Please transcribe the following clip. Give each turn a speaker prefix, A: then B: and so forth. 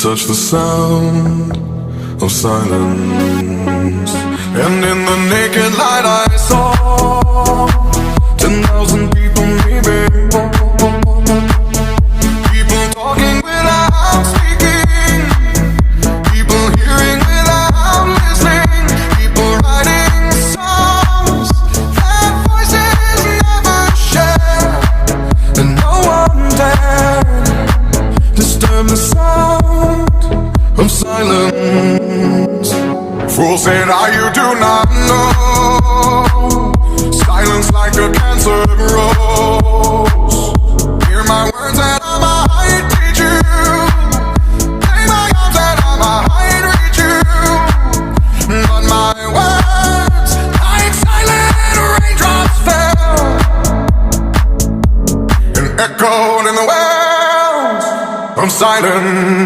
A: touch the sound of silence. And in the naked light I saw 10,000 people, maybe. People talking without speaking, people hearing without listening, people writing songs that voices never share, and no one dared disturb the sound of silence. Fool said, you do not know. Silence like a cancer grows. Hear my words and I might teach you. Lay my arms and I might reach you. But my words, like silent raindrops, fell and echoed in the wells of silence.